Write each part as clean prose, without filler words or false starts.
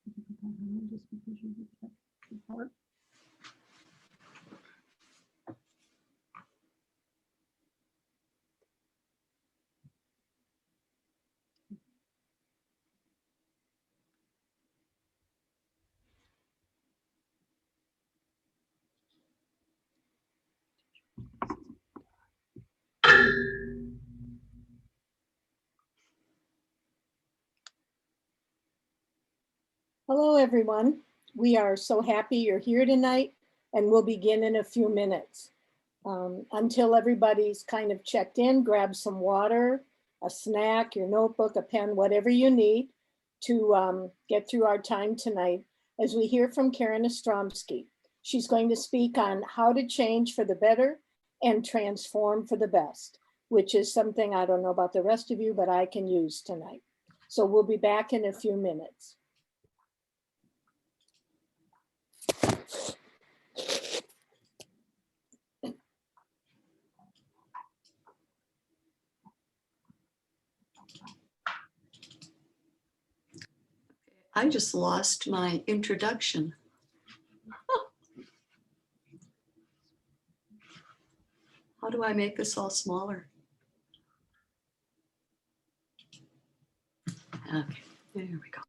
Just because you detect the heart. Hello, everyone. We are so happy you're here tonight, and we'll begin in a few minutes. Until everybody's kind of checked in, grab some water, a snack, your notebook, a pen, whatever you need to get through our time tonight as we hear from Karen Astromsky. She's going to speak on how to change for the better and transform for the best, which is something I don't know about the rest of you, but I can use tonight. So we'll be back in a few minutes. I just lost my introduction. How do I make this all smaller? Okay, there we go.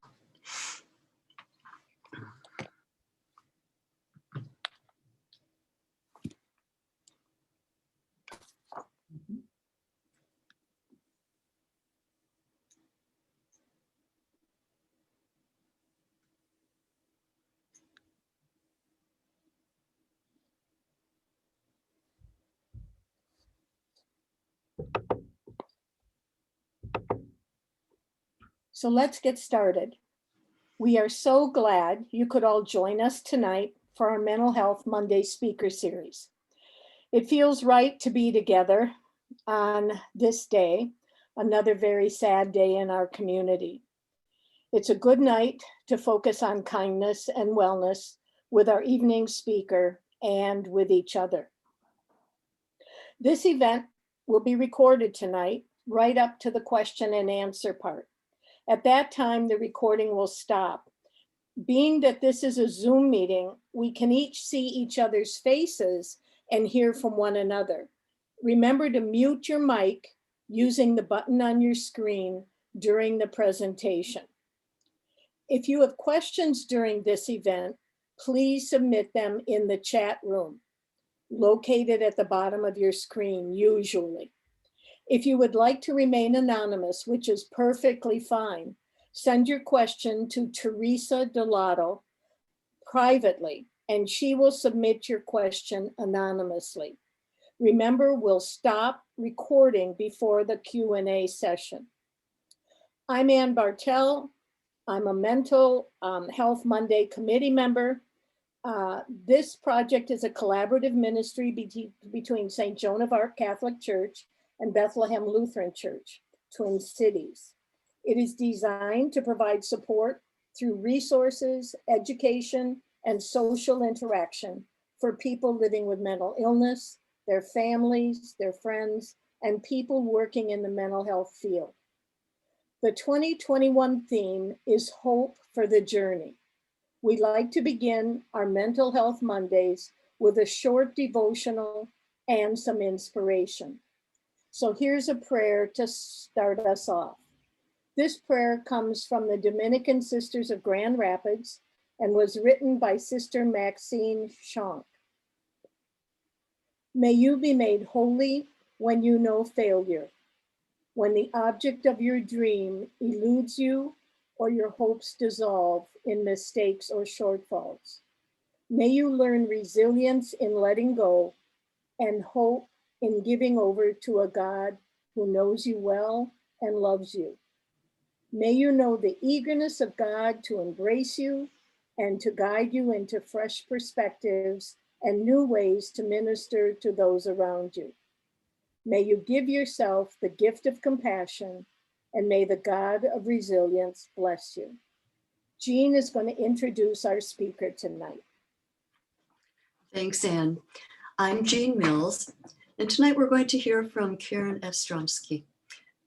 So let's get started. We are so glad you could all join us tonight for our Mental Health Monday speaker series. It feels right to be together on this day, another very sad day in our community. It's a good night to focus on kindness and wellness with our evening speaker and with each other. This event will be recorded tonight, right up to the question and answer part. At that time, the recording will stop. Being that this is a Zoom meeting, we can each see each other's faces and hear from one another. Remember to mute your mic using the button on your screen during the presentation. If you have questions during this event, please submit them in the chat room, located at the bottom of your screen, usually. If you would like to remain anonymous, which is perfectly fine, send your question to Teresa Delato privately, and she will submit your question anonymously. Remember, we'll stop recording before the Q&A session. I'm Ann Bartell. I'm a Mental Health Monday committee member. This project is a collaborative ministry between St. Joan of Arc Catholic Church and Bethlehem Lutheran Church, Twin Cities. It is designed to provide support through resources, education, and social interaction for people living with mental illness, their families, their friends, and people working in the mental health field. The 2021 theme is Hope for the Journey. We'd like to begin our Mental Health Mondays with a short devotional and some inspiration. So here's a prayer to start us off. This prayer comes from the Dominican Sisters of Grand Rapids and was written by Sister Maxine Shank. May you be made holy when you know failure, when the object of your dream eludes you or your hopes dissolve in mistakes or shortfalls. May you learn resilience in letting go and hope in giving over to a God who knows you well and loves you. May you know the eagerness of God to embrace you and to guide you into fresh perspectives and new ways to minister to those around you. May you give yourself the gift of compassion, and may the God of resilience bless you. Jean is going to introduce our speaker tonight. Thanks, Ann. I'm Jean Mills, and tonight we're going to hear from Karen Astromsky.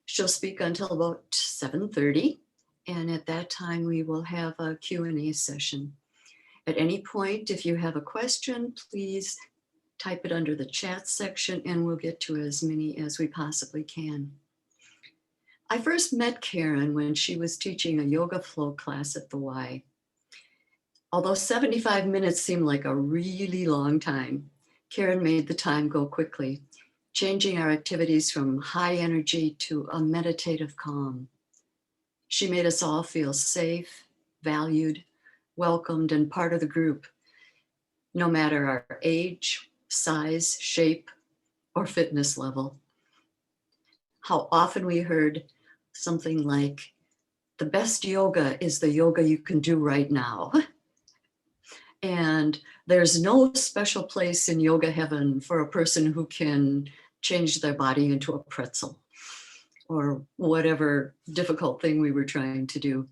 She'll speak until about 7:30, And at that time, we will have a Q&A session. At any point, if you have a question, please type it under the chat section and we'll get to as many as we possibly can. I first met Karen when she was teaching a yoga flow class at the Y. Although 75 minutes seemed like a really long time, Karen made the time go quickly, changing our activities from high energy to a meditative calm. She made us all feel safe, valued, welcomed, and part of the group, no matter our age, size, shape, or fitness level. How often we heard something like, "The best yoga is the yoga you can do right now." And there's no special place in yoga heaven for a person who can change their body into a pretzel or whatever difficult thing we were trying to do.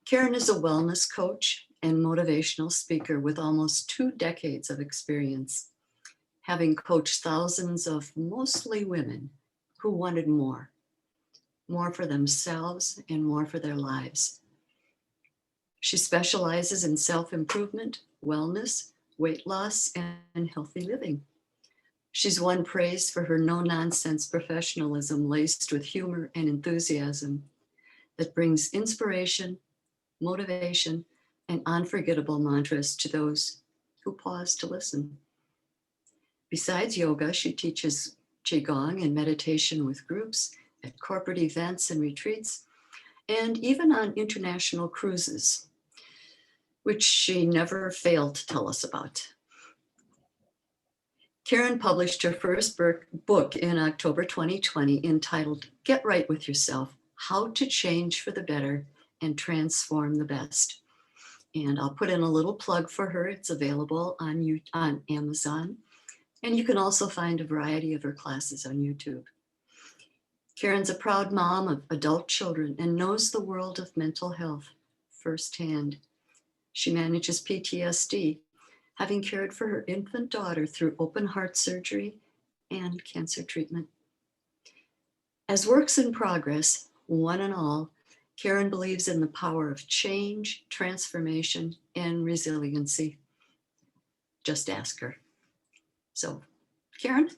Karen is a wellness coach and motivational speaker with almost 2 decades of experience, having coached thousands of mostly women who wanted more for themselves and more for their lives. She specializes in self-improvement, wellness, weight loss, and healthy living. She's won praise for her no-nonsense professionalism laced with humor and enthusiasm that brings inspiration, motivation, and unforgettable mantras to those who pause to listen. Besides yoga, she teaches Qigong and meditation with groups at corporate events and retreats, and even on international cruises, which she never failed to tell us about. Karen published her first book in October 2020 entitled Get Right With Yourself, How to Change for the Better and Transform the Best. And I'll put in a little plug for her. It's available on Amazon. And you can also find a variety of her classes on YouTube. Karen's a proud mom of adult children and knows the world of mental health firsthand. She manages PTSD, having cared for her infant daughter through open heart surgery and cancer treatment. As works in progress, one and all, Karen believes in the power of change, transformation, and resiliency. Just ask her. So, Karen?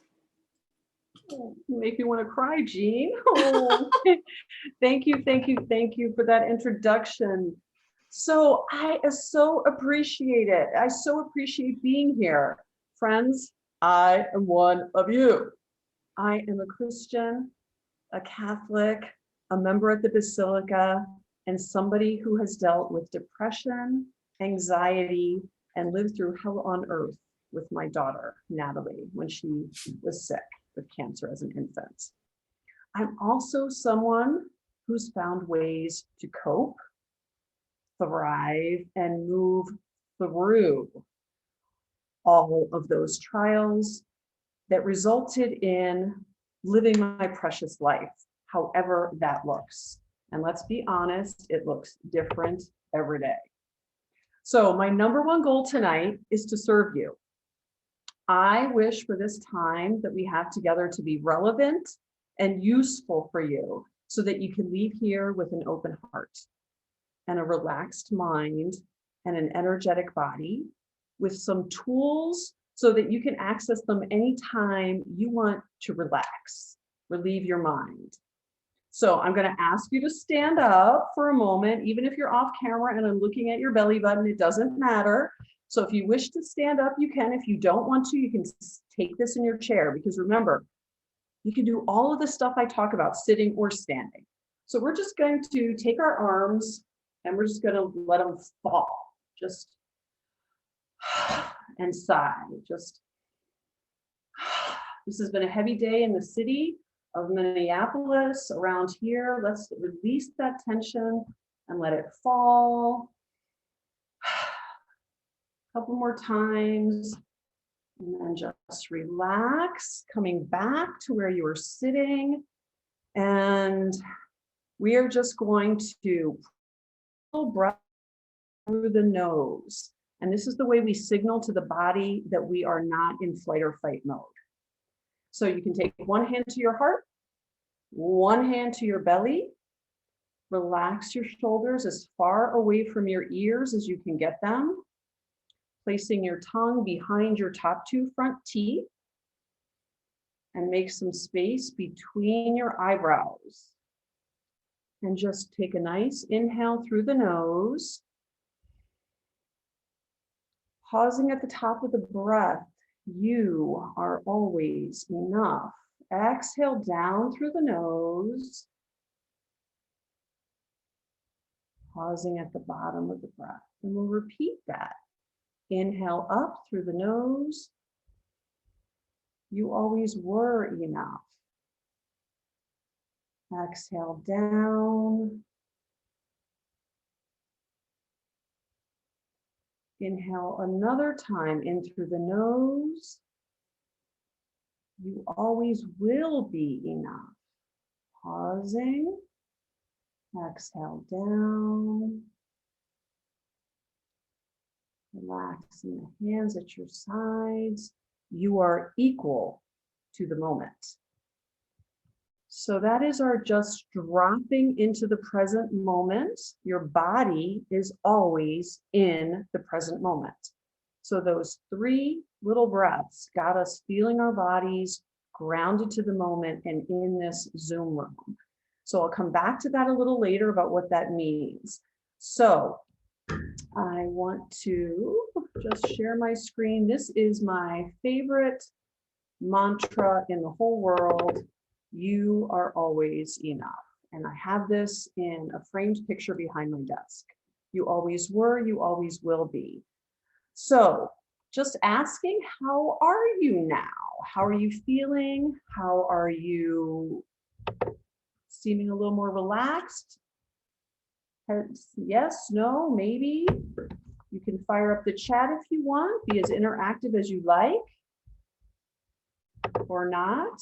Oh, you make me want to cry, Jean. Oh, thank you for that introduction. So I so appreciate it. I so appreciate being here. Friends, I am one of you. I am a Christian, a Catholic, a member at the Basilica, and somebody who has dealt with depression, anxiety, and lived through hell on earth with my daughter, Natalie, when she was sick with cancer as an infant. I'm also someone who's found ways to cope, thrive, and move through all of those trials that resulted in living my precious life, however that looks. And let's be honest, it looks different every day. So my number one goal tonight is to serve you. I wish for this time that we have together to be relevant and useful for you so that you can leave here with an open heart and a relaxed mind and an energetic body with some tools so that you can access them anytime you want to relax, relieve your mind. So I'm going to ask you to stand up for a moment, even if you're off camera and I'm looking at your belly button, it doesn't matter. So if you wish to stand up, you can. If you don't want to, you can take this in your chair, because remember, you can do all of the stuff I talk about sitting or standing. So we're just going to take our arms and we're just going to let them fall, just and sigh. Just this has been a heavy day in the city of Minneapolis, around here. Let's release that tension and let it fall. Couple more times, and then just relax, coming back to where you were sitting. And we are just going to pull breath through the nose. And this is the way we signal to the body that we are not in flight or fight mode. So you can take one hand to your heart, one hand to your belly, Relax your shoulders as far away from your ears as you can get them, placing your tongue behind your top two front teeth, and make some space between your eyebrows. And just take a nice inhale through the nose, pausing at the top of the breath. You are always enough. Exhale down through the nose, pausing at the bottom of the breath. And we'll repeat that. Inhale up through the nose. You always were enough. Exhale down. Inhale another time in through the nose. You always will be enough. Pausing. Exhale down. Relaxing the hands at your sides. You are equal to the moment. So that is our just dropping into the present moment. Your body is always in the present moment. So those 3 little breaths got us feeling our bodies grounded to the moment and in this Zoom room. So I'll come back to that a little later about what that means. So I want to just share my screen. This is my favorite mantra in the whole world. You are always enough. And I have this in a framed picture behind my desk. You always were, you always will be. So just asking, how are you now? How are you feeling? How are you seeming a little more relaxed? Yes, no, maybe. You can fire up the chat if you want, be as interactive as you like or not.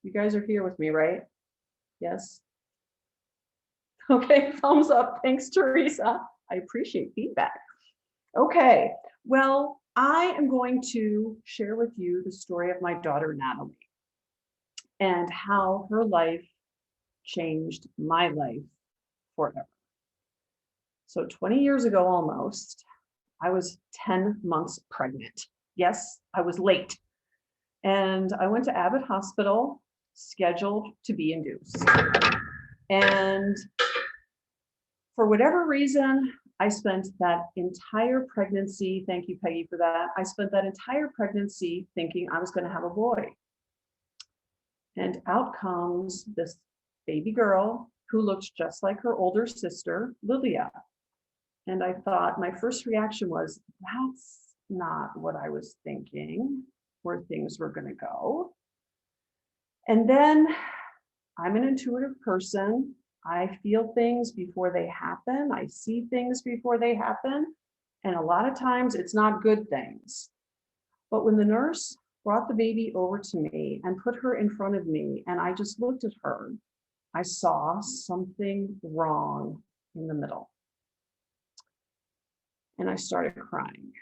You guys are here with me, right? Yes. Okay, thumbs up. Thanks, Teresa. I appreciate feedback. Okay, well, I am going to share with you the story of my daughter, Natalie, and how her life changed my life forever. So 20 years ago almost, I was 10 months pregnant. Yes, I was late. And I went to Abbott Hospital, scheduled to be induced. And for whatever reason, I spent that entire pregnancy, thank you, Peggy, for that. I spent that entire pregnancy thinking I was going to have a boy. And out comes this baby girl who looked just like her older sister, Lilia. And I thought, my first reaction was, that's not what I was thinking, where things were going to go. And then I'm an intuitive person. I feel things before they happen. I see things before they happen. And a lot of times it's not good things. But when the nurse brought the baby over to me and put her in front of me, and I just looked at her, I saw something wrong in the middle. And I started crying.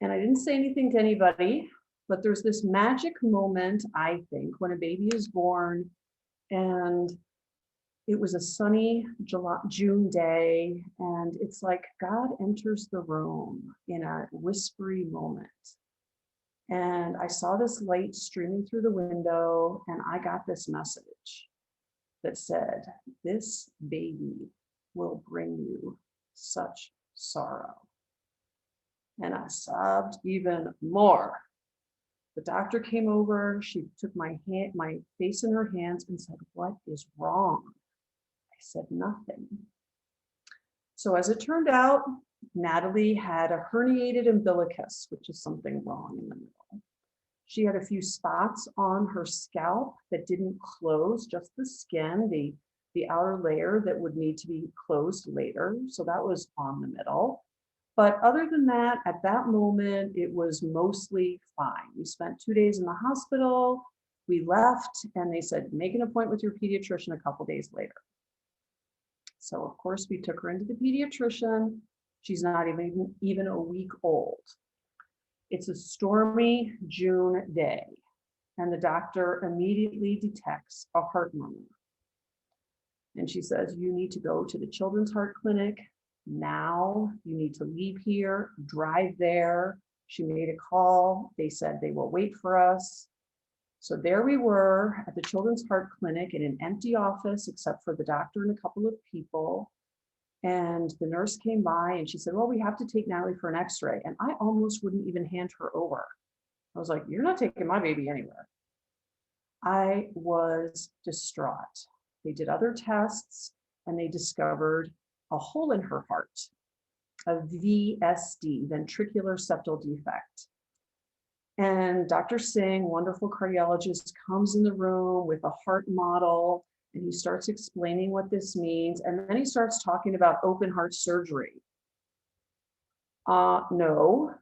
And I didn't say anything to anybody, but there's this magic moment, I think, when a baby is born. And it was a sunny June day, and it's like God enters the room in a whispery moment. And I saw this light streaming through the window, and I got this message that said, this baby will bring you such sorrow. And I sobbed even more. The doctor came over, she took my face in her hands and said, what is wrong? I said, nothing. So as it turned out, Natalie had a herniated umbilicus, which is something wrong in the middle. She had a few spots on her scalp that didn't close, just the skin, the outer layer that would need to be closed later. So that was on the middle. But other than that, at that moment, it was mostly fine. We spent 2 days in the hospital. We left and they said, make an appointment with your pediatrician a couple days later. So of course we took her into the pediatrician. She's not even a week old. It's a stormy June day, and the doctor immediately detects a heart murmur. And she says, you need to go to the Children's Heart Clinic now. You need to leave here, drive there. She made a call. They said they will wait for us. So there we were at the Children's Heart Clinic in an empty office, except for the doctor and a couple of people. And the nurse came by and she said, well, we have to take Natalie for an x-ray. And I almost wouldn't even hand her over. I was like, you're not taking my baby anywhere. I was distraught. They did other tests and they discovered a hole in her heart, a VSD, ventricular septal defect. And Dr. Singh, wonderful cardiologist, comes in the room with a heart model and he starts explaining what this means. And then he starts talking about open heart surgery. No,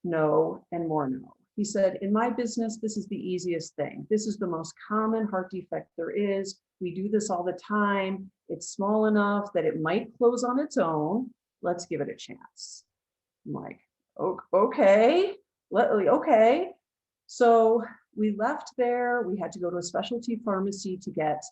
and more no. He said, in my business, this is the easiest thing. This is the most common heart defect there is. We do this all the time. It's small enough that it might close on its own. Let's give it a chance. I'm like, okay, okay. So we left there. We had to go to a specialty pharmacy to get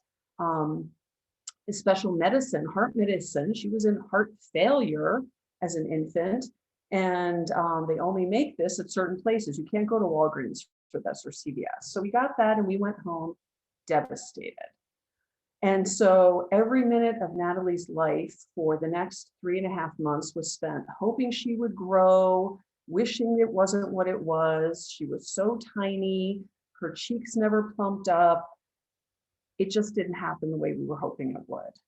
a special medicine, heart medicine. She was in heart failure as an infant. And they only make this at certain places. You can't go to Walgreens for this or CVS. So we got that and we went home devastated. And so every minute of Natalie's life for the next 3.5 months was spent hoping she would grow, wishing it wasn't what it was. She was so tiny, her cheeks never plumped up. It just didn't happen the way we were hoping it would.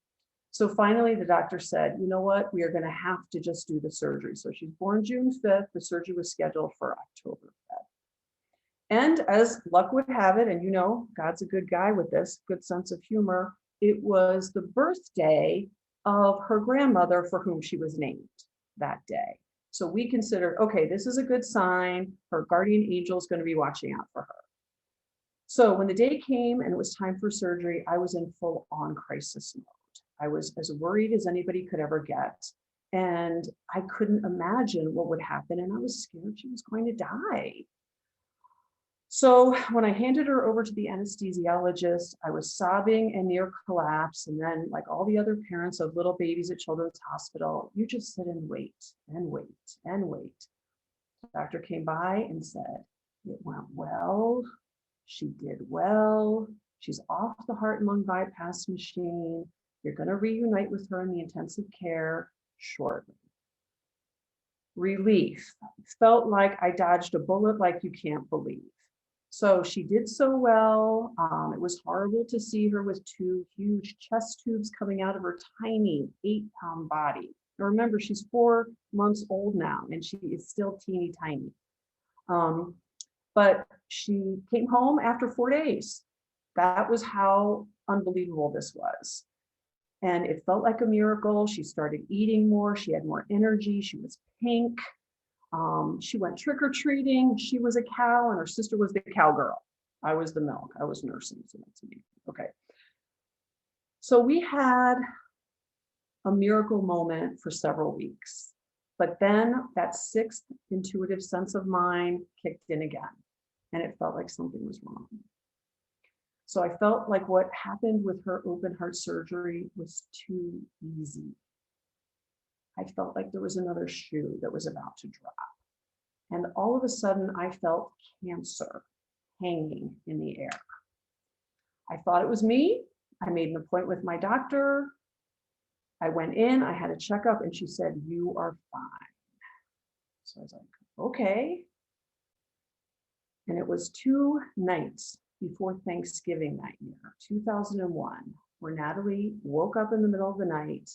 So finally, the doctor said, you know what, we are going to have to just do the surgery. So she's born June 5th. The surgery was scheduled for October 5th. And as luck would have it, and you know, God's a good guy with this, good sense of humor, it was the birthday of her grandmother for whom she was named that day. So we considered, okay, this is a good sign. Her guardian angel is going to be watching out for her. So when the day came and it was time for surgery, I was in full-on crisis mode. I was as worried as anybody could ever get. And I couldn't imagine what would happen. And I was scared she was going to die. So when I handed her over to the anesthesiologist, I was sobbing and near collapse. And then, like all the other parents of little babies at Children's Hospital, you just sit and wait and wait and wait. The doctor came by and said, it went well. She did well. She's off the heart and lung bypass machine. You're going to reunite with her in the intensive care shortly. Relief. Felt like I dodged a bullet like you can't believe. So she did so well. It was horrible to see her with 2 huge chest tubes coming out of her tiny 8-pound body. Now remember, she's 4 months old now, and she is still teeny tiny. But she came home after 4 days. That was how unbelievable this was. And it felt like a miracle. She started eating more. She had more energy. She was pink. She went trick-or-treating. She was a cow and her sister was the cowgirl. I was the milk. I was nursing. So that's me. Okay. So we had a miracle moment for several weeks. But then that 6th intuitive sense of mine kicked in again. And it felt like something was wrong. So I felt like what happened with her open heart surgery was too easy. I felt like there was another shoe that was about to drop. And all of a sudden, I felt cancer hanging in the air. I thought it was me. I made an appointment with my doctor. I went in, I had a checkup, and she said, you are fine. So I was like, okay. And it was 2 nights before Thanksgiving that year, 2001, where Natalie woke up in the middle of the night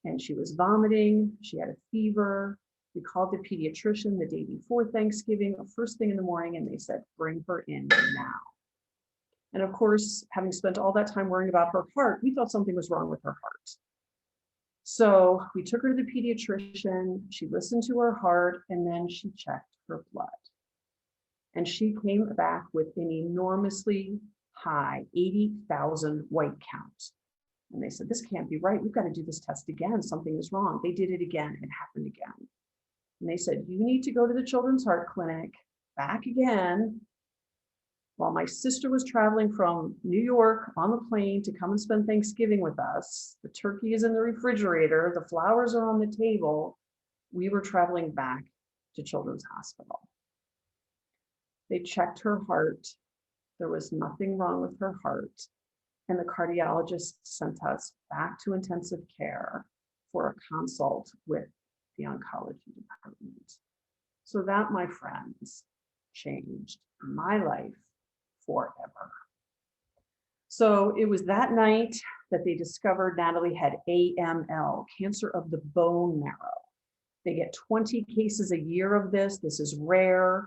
and she was vomiting. She had a fever. We called the pediatrician the day before Thanksgiving, first thing in the morning, and they said, bring her in now. And of course, having spent all that time worrying about her heart, we thought something was wrong with her heart. So we took her to the pediatrician. She listened to her heart, and then she checked her blood. And she came back with an enormously high 80,000 white count. And they said, this can't be right. We've got to do this test again. Something is wrong. They did it again. It happened again. And they said, you need to go to the Children's Heart Clinic back again While my sister was traveling from New York on the plane to come and spend Thanksgiving with us, the turkey is in the refrigerator, the flowers are on the table, we were traveling back to Children's Hospital. They checked her heart. There was nothing wrong with her heart. And the cardiologist sent us back to intensive care for a consult with the oncology department. So that, my friends, changed my life forever. So it was that night that they discovered Natalie had AML, cancer of the bone marrow. They get 20 cases a year of this. This is rare.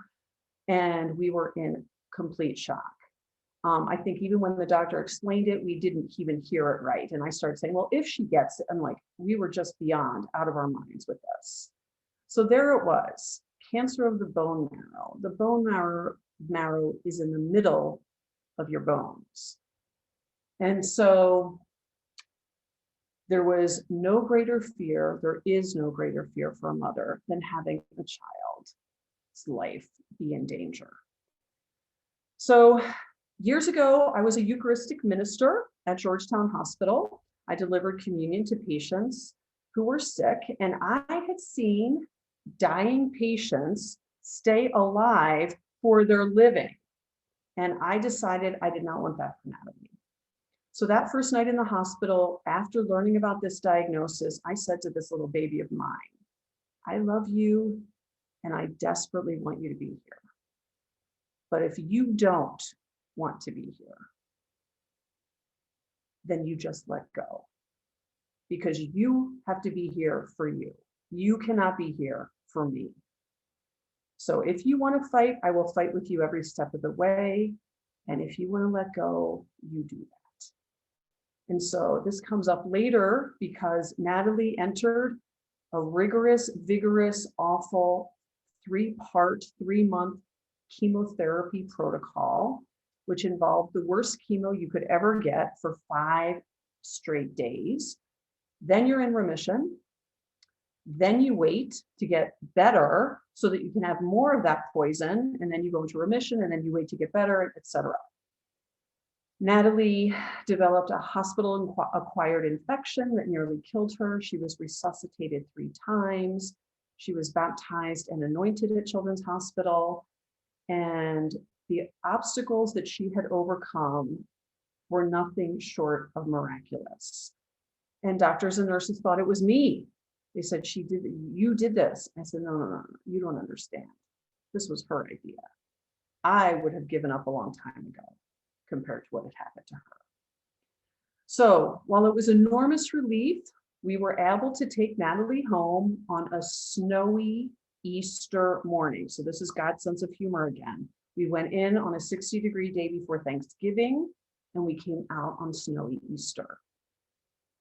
And we were in complete shock. I think even when the doctor explained it, we didn't even hear it right. And I started saying, well, if she gets it, I'm like, we were just beyond out of our minds with this. So there it was, cancer of the bone marrow. The bone marrow is in the middle of your bones. And so there was no greater fear, there is no greater fear for a mother than having a child's life be in danger. So years ago, I was a Eucharistic minister at Georgetown Hospital. I delivered communion to patients who were sick, and I had seen dying patients stay alive for their living. And I decided I did not want that for Natalie. So that first night in the hospital, after learning about this diagnosis, I said to this little baby of mine, I love you, and I desperately want you to be here. But if you don't want to be here, then you just let go. Because you have to be here for you. You cannot be here for me. So if you want to fight, I will fight with you every step of the way. And if you want to let go, you do that. And so this comes up later because Natalie entered a rigorous, vigorous, awful 3-month chemotherapy protocol, which involved the worst chemo you could ever get for 5 straight days. Then you're in remission. Then you wait to get better so that you can have more of that poison. And then you go into remission, and then you wait to get better, etc. Natalie developed a hospital-acquired infection that nearly killed her. She was resuscitated 3 times. She was baptized and anointed at Children's Hospital. And the obstacles that she had overcome were nothing short of miraculous. And doctors and nurses thought it was me. They said, you did this. I said, no, you don't understand. This was her idea. I would have given up a long time ago compared to what had happened to her. So while it was enormous relief, we were able to take Natalie home on a snowy Easter morning. So this is God's sense of humor again. We went in on a 60-degree day before Thanksgiving, and we came out on snowy Easter.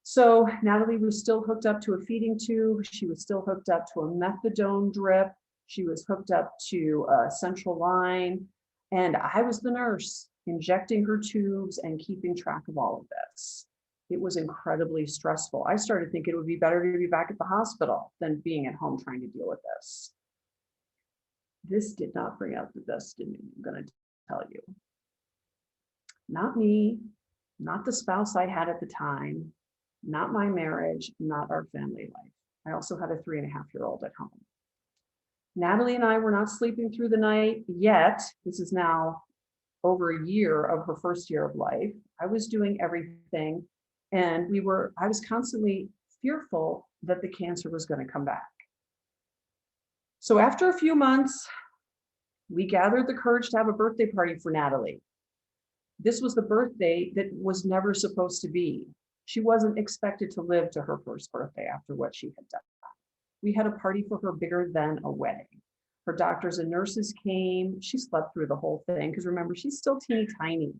So Natalie was still hooked up to a feeding tube. She was still hooked up to a methadone drip. She was hooked up to a central line. And I was the nurse injecting her tubes and keeping track of all of this. It was incredibly stressful. I started thinking it would be better to be back at the hospital than being at home trying to deal with this. This did not bring out the best in me, I'm going to tell you. Not me, not the spouse I had at the time, not my marriage, not our family life. I also had a 3.5-year-old at home. Natalie and I were not sleeping through the night yet. This is now over a year of her first year of life. I was doing everything, and I was constantly fearful that the cancer was going to come back. So after a few months, we gathered the courage to have a birthday party for Natalie. This was the birthday that was never supposed to be. She wasn't expected to live to her first birthday after what she had done. We had a party for her bigger than a wedding. Her doctors and nurses came. She slept through the whole thing because remember, she's still teeny tiny,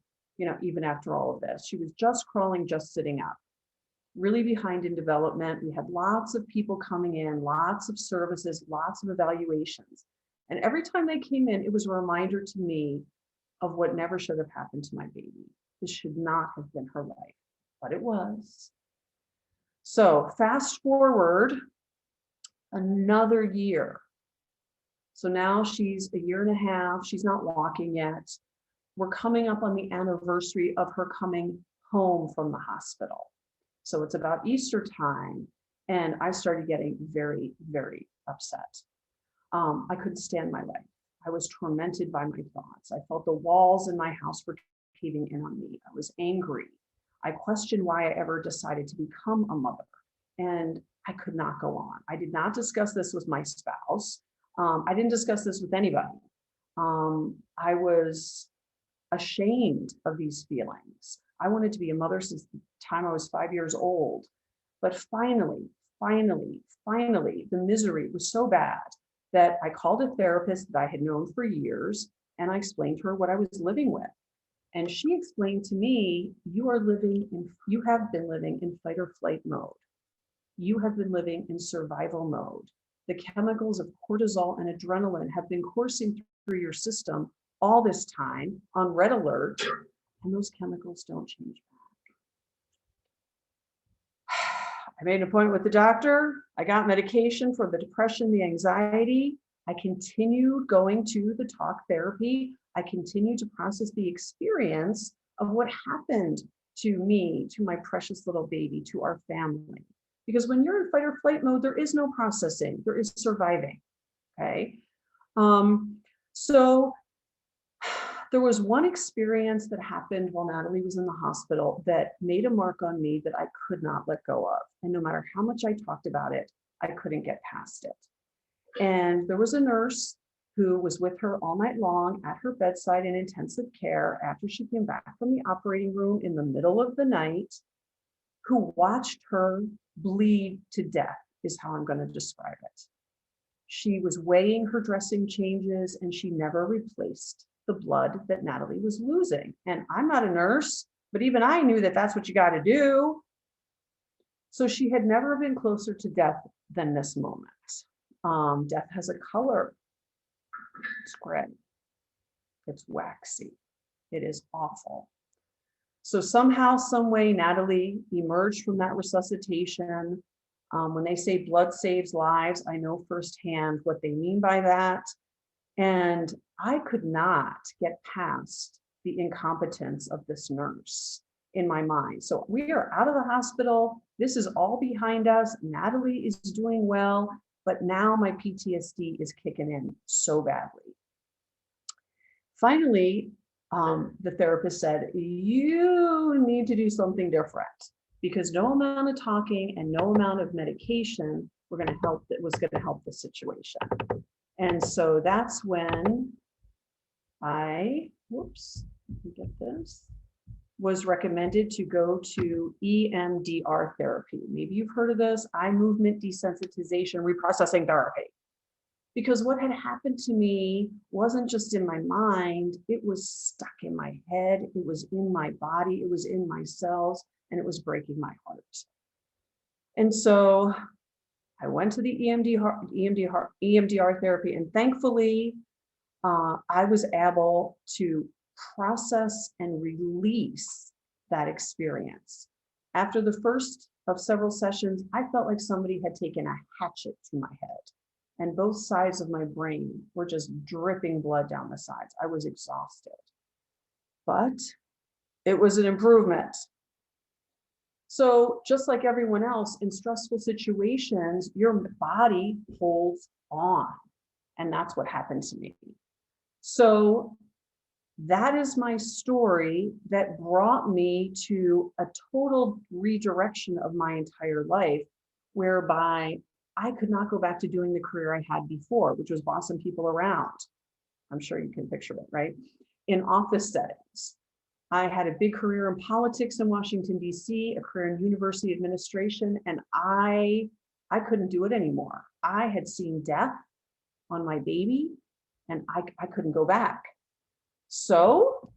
even after all of this. She was just crawling, just sitting up. Really behind in development. We had lots of people coming in, lots of services, lots of evaluations. And every time they came in, it was a reminder to me of what never should have happened to my baby. This should not have been her life, but it was. So fast forward another year. So now she's 1.5 years. She's not walking yet. we're coming up on the anniversary of her coming home from the hospital. So it's about Easter time. And I started getting very, very upset. I couldn't stand my life. I was tormented by my thoughts. I felt the walls in my house were caving in on me. I was angry. I questioned why I ever decided to become a mother. And I could not go on. I did not discuss this with my spouse. I didn't discuss this with anybody. I was ashamed of these feelings. I wanted to be a mother since the time I was 5 years old. But finally, the misery was so bad that I called a therapist that I had known for years, and I explained to her what I was living with. And she explained to me, you have been living in fight or flight mode. You have been living in survival mode. The chemicals of cortisol and adrenaline have been coursing through your system all this time on red alert, and those chemicals don't change back. I made an appointment with the doctor. I got medication for the depression, the anxiety. I continued going to the talk therapy. I continued to process the experience of what happened to me, to my precious little baby, to our family. Because when you're in fight or flight mode, there is no processing, there is surviving, okay? So there was one experience that happened while Natalie was in the hospital that made a mark on me that I could not let go of. And no matter how much I talked about it, I couldn't get past it. And there was a nurse who was with her all night long at her bedside in intensive care after she came back from the operating room in the middle of the night, who watched her bleed to death, is how I'm going to describe it. She was weighing her dressing changes and she never replaced the blood that Natalie was losing. And I'm not a nurse, but even I knew that that's what you got to do. So she had never been closer to death than this moment. Death has a color. It's gray. It's waxy. It is awful. So somehow, some way, Natalie emerged from that resuscitation. When they say blood saves lives, I know firsthand what they mean by that. And I could not get past the incompetence of this nurse in my mind. So we are out of the hospital. This is all behind us. Natalie is doing well, but now my PTSD is kicking in so badly. Finally, the therapist said, you need to do something different, because no amount of talking and no amount of medication was going to help the situation. And so that's when was recommended to go to EMDR therapy. Maybe you've heard of this, eye movement desensitization reprocessing therapy. Because what had happened to me wasn't just in my mind, it was stuck in my head, it was in my body, it was in my cells, and it was breaking my heart. And so I went to the EMDR therapy, and thankfully, I was able to process and release that experience. After the first of several sessions, I felt like somebody had taken a hatchet to my head, and both sides of my brain were just dripping blood down the sides. I was exhausted, but it was an improvement. So just like everyone else, in stressful situations, your body holds on. And that's what happened to me. So that is my story that brought me to a total redirection of my entire life, whereby I could not go back to doing the career I had before, which was bossing people around. I'm sure you can picture it, right? In office settings. I had a big career in politics in Washington, D.C., a career in university administration, and I couldn't do it anymore. I had seen death on my baby, and I couldn't go back. So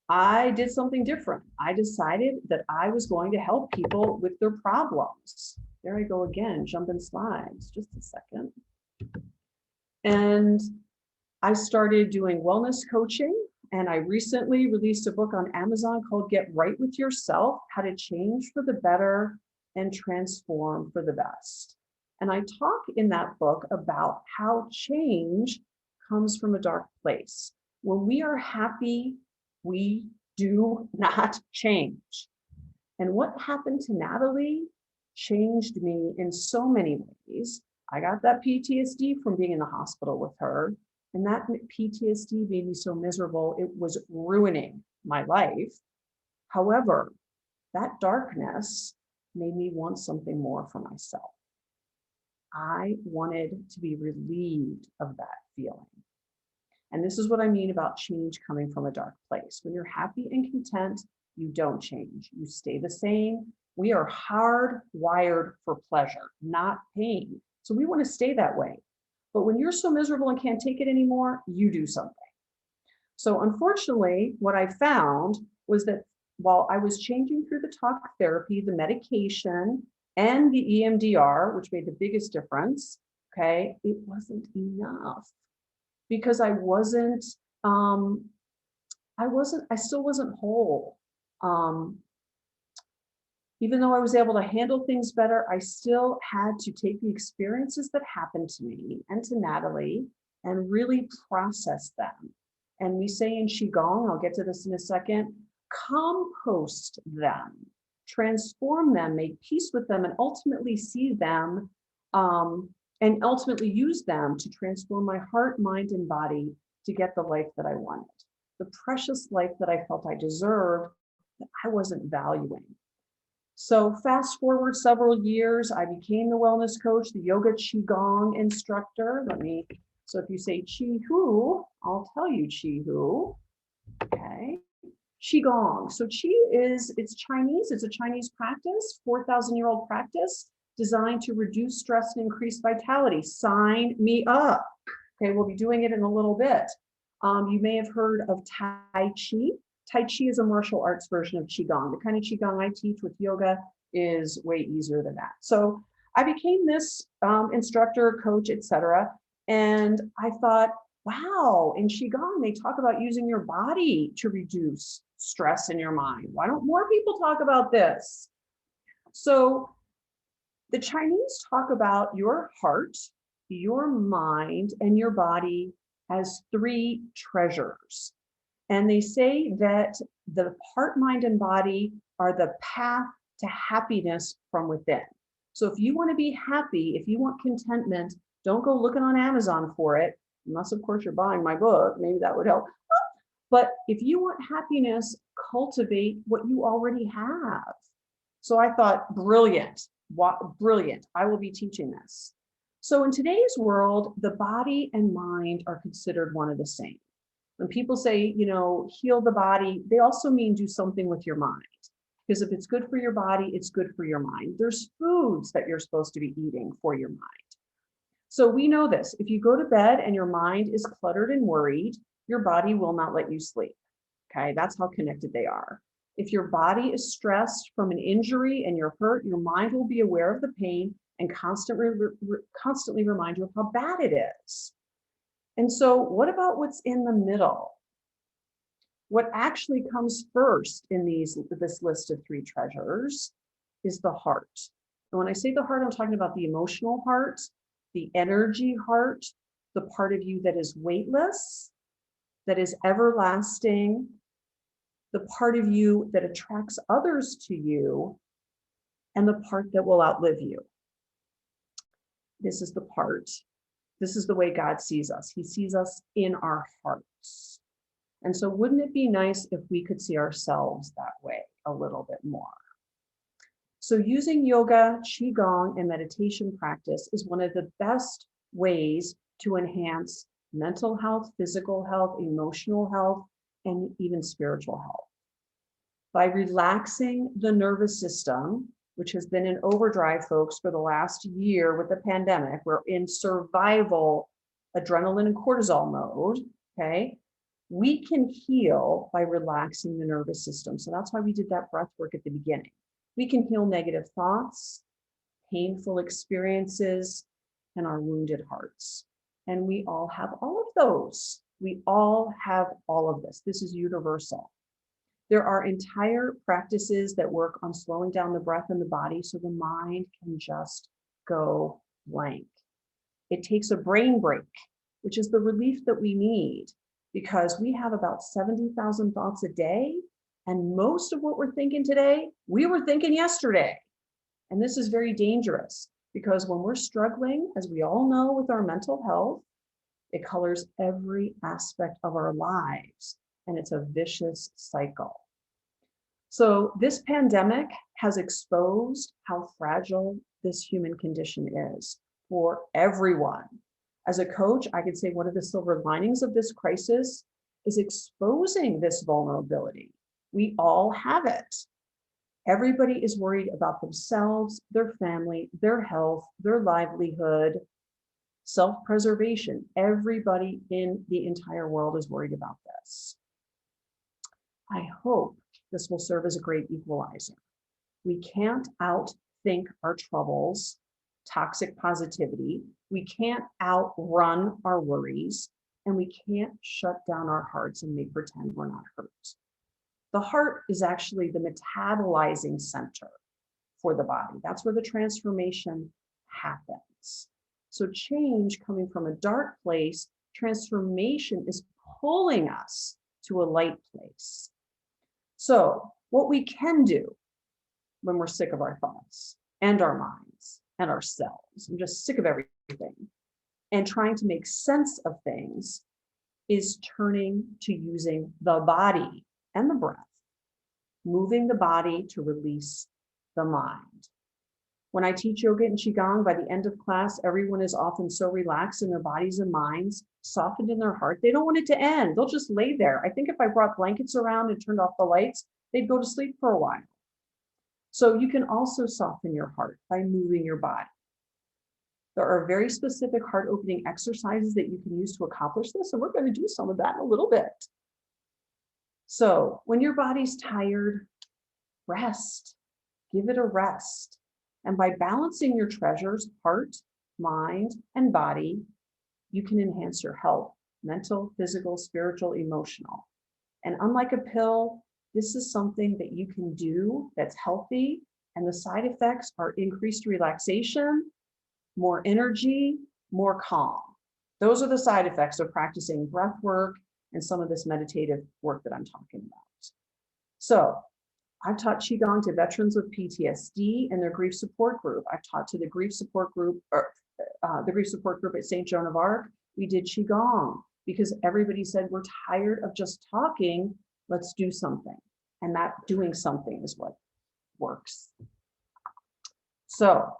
I did something different. I decided that I was going to help people with their problems. There I go again, jumping slides, just a second. And I started doing wellness coaching. And I recently released a book on Amazon called Get Right With Yourself, How to Change for the Better and Transform for the Best. And I talk in that book about how change comes from a dark place. When we are happy We do not change. And what happened to Natalie changed me in so many ways. I got that PTSD from being in the hospital with her. And that PTSD made me so miserable, it was ruining my life. However, that darkness made me want something more for myself. I wanted to be relieved of that feeling. And this is what I mean about change coming from a dark place. When you're happy and content, you don't change. You stay the same. We are hardwired for pleasure, not pain. So we want to stay that way. But when you're so miserable and can't take it anymore, you do something. So unfortunately, what I found was that while I was changing through the talk therapy, the medication, and the EMDR, which made the biggest difference, okay, it wasn't enough because I still wasn't whole. Even though I was able to handle things better, I still had to take the experiences that happened to me and to Natalie and really process them. And we say in Qigong, I'll get to this in a second, compost them, transform them, make peace with them, and ultimately see them and ultimately use them to transform my heart, mind, and body to get the life that I wanted, the precious life that I felt I deserved that I wasn't valuing. So fast forward several years, I became the wellness coach, the yoga Qigong instructor. So if you say Qi Hu, I'll tell you Qi Hu. Okay. Qigong. So it's Chinese. It's a Chinese practice, 4,000-year-old practice designed to reduce stress and increase vitality. Sign me up. Okay, we'll be doing it in a little bit. You may have heard of Tai Chi. Tai Chi is a martial arts version of Qigong. The kind of Qigong I teach with yoga is way easier than that. So I became this instructor, coach, etc. And I thought, wow, in Qigong, they talk about using your body to reduce stress in your mind. Why don't more people talk about this? So the Chinese talk about your heart, your mind, and your body as 3 treasures. And they say that the heart, mind, and body are the path to happiness from within. So if you want to be happy, if you want contentment, don't go looking on Amazon for it, unless of course you're buying my book, maybe that would help. But if you want happiness, cultivate what you already have. So I thought, brilliant, brilliant, I will be teaching this. So in today's world, the body and mind are considered one and the same. When people say, heal the body, they also mean do something with your mind. Because if it's good for your body, it's good for your mind. There's foods that you're supposed to be eating for your mind. So we know this. If you go to bed and your mind is cluttered and worried, your body will not let you sleep. Okay, that's how connected they are. If your body is stressed from an injury and you're hurt, your mind will be aware of the pain and constantly remind you of how bad it is. And so what about what's in the middle? What actually comes first in this list of 3 treasures is the heart. And when I say the heart, I'm talking about the emotional heart, the energy heart, the part of you that is weightless, that is everlasting, the part of you that attracts others to you, and the part that will outlive you. This is the part. This is the way God sees us. He sees us in our hearts. And so wouldn't it be nice if we could see ourselves that way a little bit more? So using yoga, Qigong, and meditation practice is one of the best ways to enhance mental health, physical health, emotional health, and even spiritual health. By relaxing the nervous system, which has been in overdrive, folks, for the last year with the pandemic, we're in survival adrenaline and cortisol mode, okay? We can heal by relaxing the nervous system. So that's why we did that breath work at the beginning. We can heal negative thoughts, painful experiences, and our wounded hearts. And we all have all of those. We all have all of this. This is universal. There are entire practices that work on slowing down the breath in the body so the mind can just go blank. It takes a brain break, which is the relief that we need. because we have about 70,000 thoughts a day. And most of what we're thinking today, we were thinking yesterday. And this is very dangerous because when we're struggling, as we all know with our mental health, it colors every aspect of our lives, and it's a vicious cycle. So this pandemic has exposed how fragile this human condition is for everyone. As a coach, I could say one of the silver linings of this crisis is exposing this vulnerability. We all have it. Everybody is worried about themselves, their family, their health, their livelihood, self-preservation. Everybody in the entire world is worried about this. I hope this will serve as a great equalizer. We can't outthink our troubles, toxic positivity. We can't outrun our worries, and we can't shut down our hearts and make pretend we're not hurt. The heart is actually the metabolizing center for the body. That's where the transformation happens. So change coming from a dark place, transformation is pulling us to a light place. So what we can do when we're sick of our thoughts and our minds and ourselves, I'm just sick of everything, and trying to make sense of things, is turning to using the body and the breath, moving the body to release the mind. When I teach yoga and Qigong, by the end of class, everyone is often so relaxed in their bodies and minds, softened in their heart. They don't want it to end. They'll just lay there. I think if I brought blankets around and turned off the lights, they'd go to sleep for a while. So you can also soften your heart by moving your body. There are very specific heart opening exercises that you can use to accomplish this, and we're going to do some of that in a little bit. So when your body's tired, rest, give it a rest. And by balancing your treasures, heart, mind, and body, you can enhance your health, mental, physical, spiritual, emotional. And unlike a pill, this is something that you can do that's healthy, and the side effects are increased relaxation, more energy, more calm. Those are the side effects of practicing breath work and some of this meditative work that I'm talking about. So I've taught Qigong to veterans with PTSD and their grief support group. I've taught to the grief support group, the grief support group at St. Joan of Arc. We did Qigong because everybody said, we're tired of just talking, let's do something. And that doing something is what works. So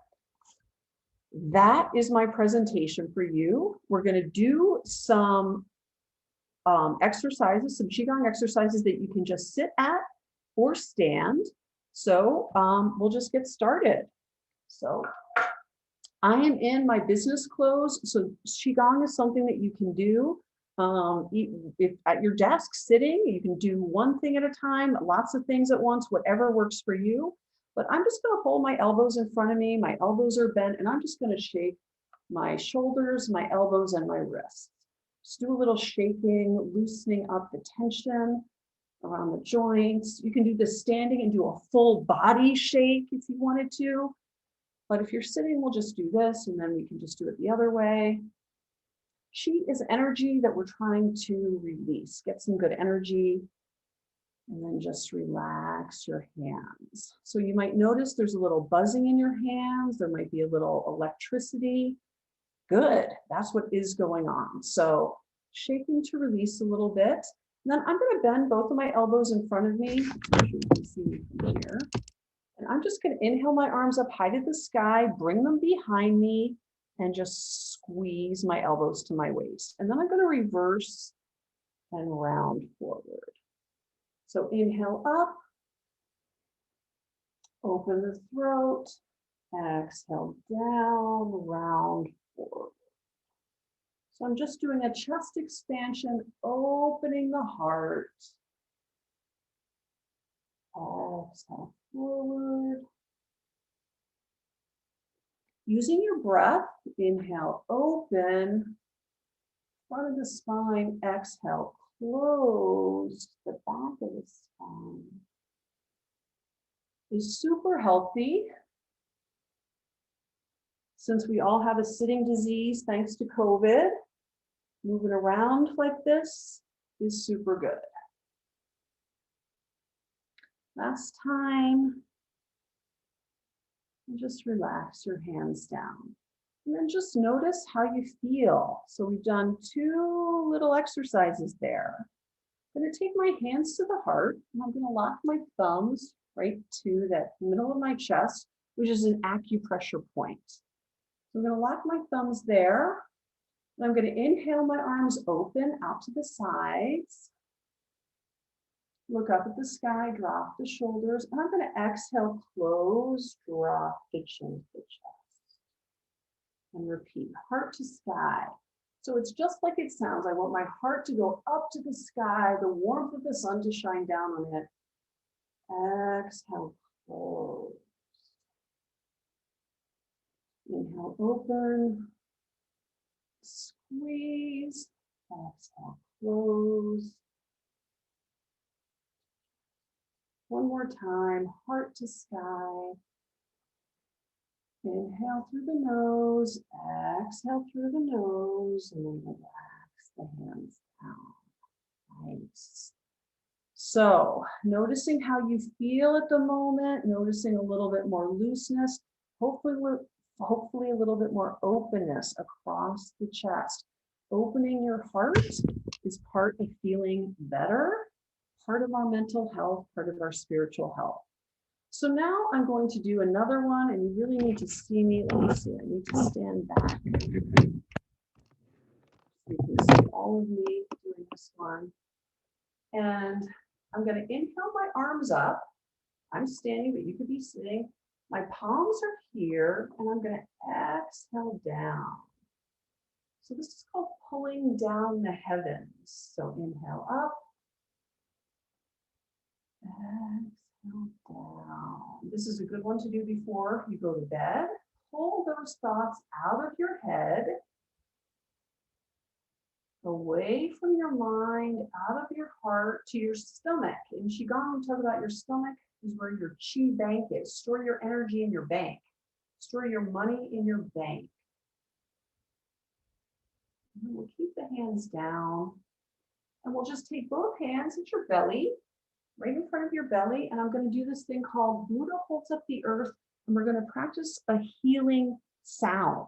that is my presentation for you. We're going to do some exercises, some Qigong exercises that you can just sit at or stand. So we'll just get started. So I am in my business clothes. So Qigong is something that you can do if at your desk sitting. You can do one thing at a time, lots of things at once, whatever works for you. But I'm just going to hold my elbows in front of me. My elbows are bent, and I'm just going to shake my shoulders, my elbows, and my wrists. Just do a little shaking, loosening up the tension around the joints. You can do this standing and do a full body shake if you wanted to. But if you're sitting, we'll just do this, and then we can just do it the other way. Qi is energy that we're trying to release. Get some good energy, and then just relax your hands. So you might notice there's a little buzzing in your hands. There might be a little electricity. Good, that's what is going on. So shaking to release a little bit. And then I'm going to bend both of my elbows in front of me, so you can see me from here. And I'm just going to inhale my arms up high to the sky, bring them behind me, and just squeeze my elbows to my waist. And then I'm going to reverse and round forward. So inhale up, open the throat, exhale down, round forward. So I'm just doing a chest expansion, opening the heart. Exhale forward. Using your breath, inhale, open, front of the spine, exhale, close the back of the spine. Is super healthy. Since we all have a sitting disease thanks to COVID, moving around like this is super good. Last time, and just relax your hands down. And then just notice how you feel. So we've done 2 little exercises there. I'm going to take my hands to the heart, and I'm going to lock my thumbs right to that middle of my chest, which is an acupressure point. So I'm going to lock my thumbs there, and I'm going to inhale my arms open out to the sides. Look up at the sky, drop the shoulders, and I'm going to exhale, close, drop the chin to the chest. And repeat, heart to sky. So it's just like it sounds. I want my heart to go up to the sky, the warmth of the sun to shine down on it. Exhale, close. Inhale, open. Squeeze. Exhale, close. One more time, heart to sky. Inhale through the nose, exhale through the nose, and then relax the hands down. Nice. So, noticing how you feel at the moment, noticing a little bit more looseness, hopefully a little bit more openness across the chest. Opening your heart is part of feeling better, part of our mental health, part of our spiritual health. So now I'm going to do another one, and you really need to see me. Let me see, I need to stand back. So you can see all of me doing this one. And I'm going to inhale my arms up. I'm standing, but you could be sitting. My palms are here, and I'm going to exhale down. So this is called pulling down the heavens. So inhale up. Exhale down. This is a good one to do before you go to bed. Pull those thoughts out of your head, away from your mind, out of your heart to your stomach. In Qigong, we talk about your stomach is where your chi bank is. Store your energy in your bank. Store your money in your bank. And we'll keep the hands down. And we'll just take both hands at your belly, right in front of your belly. And I'm going to do this thing called Buddha holds up the earth. And we're going to practice a healing sound.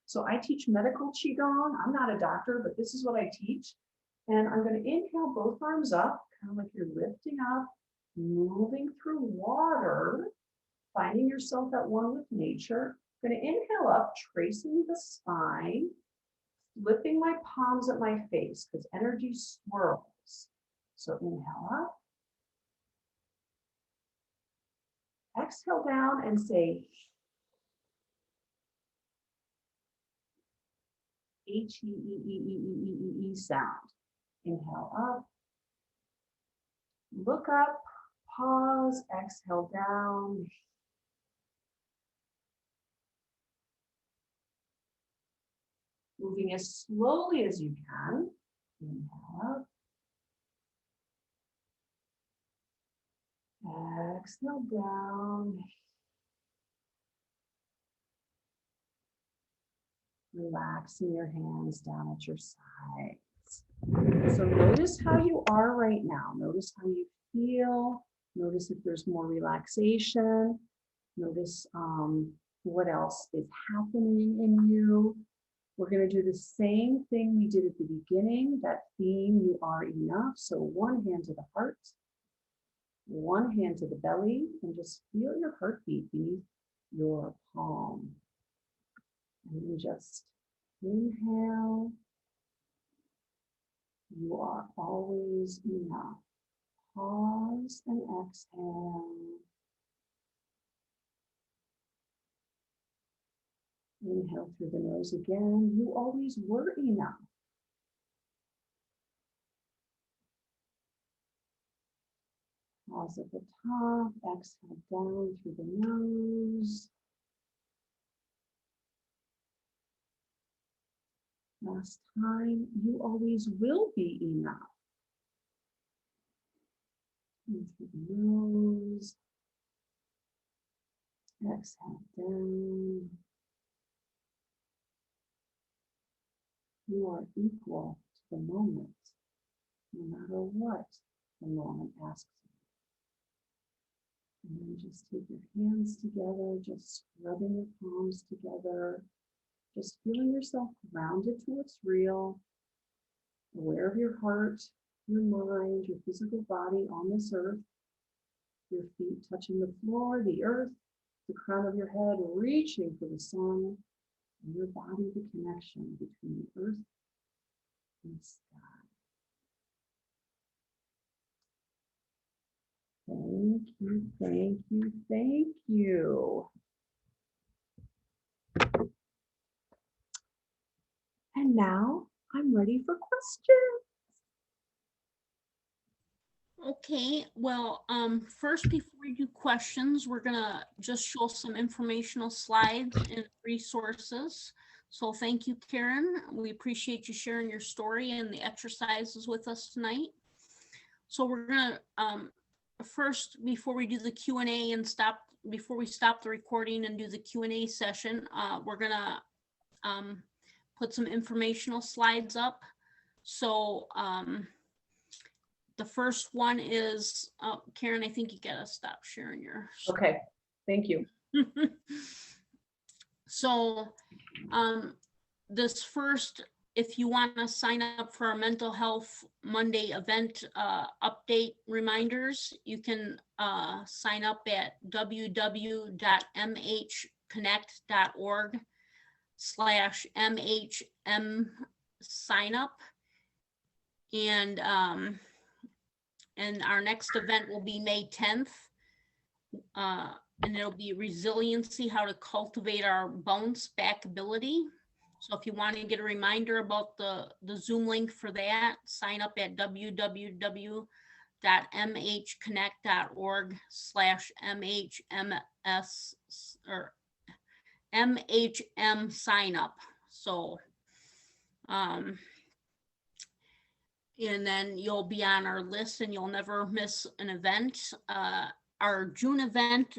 So I teach medical Qigong. I'm not a doctor, but this is what I teach. And I'm going to inhale both arms up, kind of like you're lifting up, moving through water, finding yourself at one with nature. I'm going to inhale up, tracing the spine, flipping my palms at my face because energy swirls. So inhale up. Exhale down and say H-E-E-E-E-E-E-E sound. Inhale up. Look up, pause, exhale down. Moving as slowly as you can. Inhale up. Exhale down. Relaxing your hands down at your sides. So notice how you are right now. Notice how you feel. Notice if there's more relaxation. Notice what else is happening in you. We're going to do the same thing we did at the beginning, that theme, you are enough. So one hand to the heart, one hand to the belly, and just feel your heartbeat beneath your palm. And then just inhale. You are always enough. Pause and exhale. Inhale through the nose again. You always were enough. Pause at the top. Exhale down through the nose. Last time, you always will be enough. In through the nose. Exhale down. You are equal to the moment. no matter what the moment asks you. And then just take your hands together, just rubbing your palms together, just feeling yourself grounded to what's real, aware of your heart, your mind, your physical body on this earth, your feet touching the floor, the earth, the crown of your head, reaching for the sun, and your body, the connection between the earth and the sky. Thank you, thank you, thank you. And now I'm ready for questions. Okay, well, first, before we do questions, we're gonna just show some informational slides and resources. So thank you, Karen. We appreciate you sharing your story and the exercises with us tonight. So we're gonna, first, before we do the Q&A and before we stop the recording and do the Q&A session, we're gonna put some informational slides up. So, the first one is, Karen, I think you gotta stop sharing your. Okay, thank you. So this first, if you want to sign up for our Mental Health Monday event update reminders, you can sign up at www.mhconnect.org/MHM sign up. And our next event will be May 10th. And it'll be resiliency, how to cultivate our bounce back ability. So if you want to get a reminder about the Zoom link for that, sign up at www.mhconnect.org/MHMS or MHM sign up. So, and then you'll be on our list and you'll never miss an event. Our June event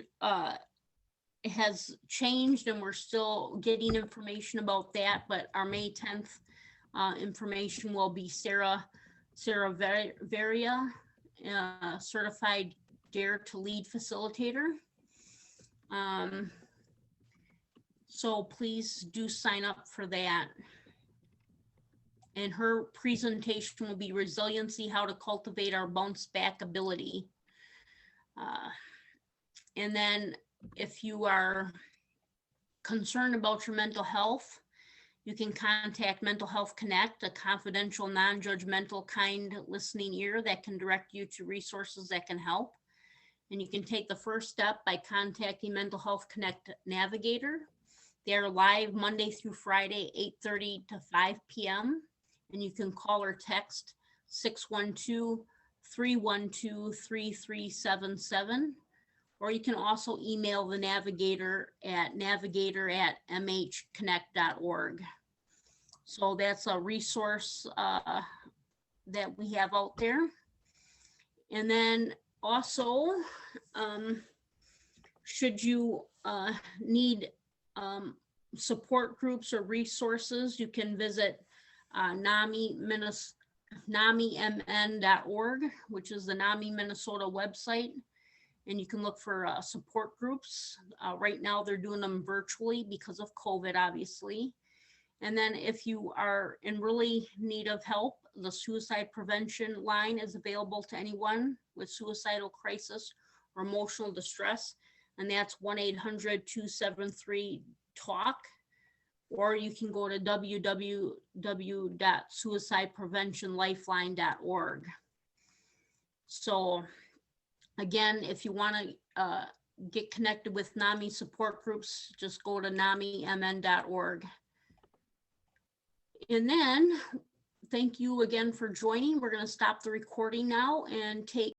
has changed and we're still getting information about that, but our May 10th information will be Sarah Varia, certified Dare to Lead facilitator. So please do sign up for that. And her presentation will be resiliency, how to cultivate our bounce back ability. And then if you are concerned about your mental health, you can contact Mental Health Connect, a confidential, non-judgmental, kind listening ear that can direct you to resources that can help. And you can take the first step by contacting Mental Health Connect Navigator. They're live Monday through Friday, 8:30 to 5 p.m. And you can call or text 612-312-3377. Or you can also email the navigator at navigator@mhconnect.org. So that's a resource that we have out there. And then also, should you need support groups or resources, you can visit NAMIMN.org, which is the NAMI Minnesota website. And you can look for support groups. Right now, they're doing them virtually because of COVID, obviously. And then if you are in really need of help, the suicide prevention line is available to anyone with suicidal crisis or emotional distress. And that's 1-800-273-TALK. Or you can go to www.suicidepreventionlifeline.org. So again, if you want to get connected with NAMI support groups, just go to NAMIMN.org. And then, thank you again for joining. We're going to stop the recording now and take